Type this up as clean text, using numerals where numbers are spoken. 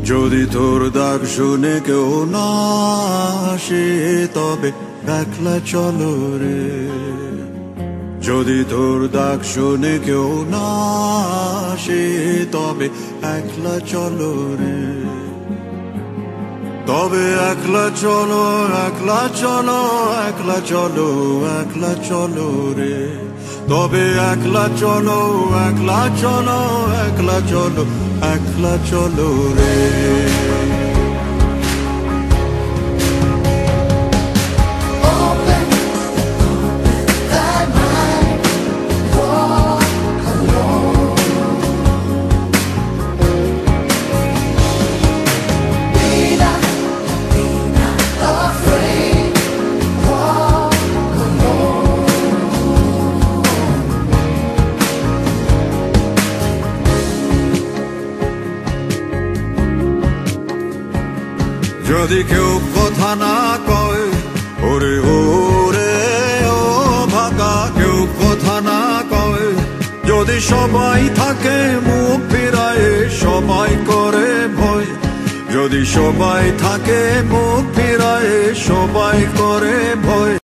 যদি তোর ডাক শুনে কেউ না আসে তবে একলা চলো রে। যদি তোর ডাক শুনে কেউ না আসে তবে একলা চলো রে। তবে একলা চলো, একলা চলো, একলা চলো, একলা চলো রে। তবে একলা চলো, একলা চলো, একলা চলো, একলা চলো রে। যদি কেউ কথা না কয়, ওরে ওরে ও ভাগা, কেউ কথা না কয়। যদি সবাই থাকে মুখ ফিরায়, সবাই করে ভয়। যদি সবাই থাকে মুখ ফিরায়, সবাই করে ভয়।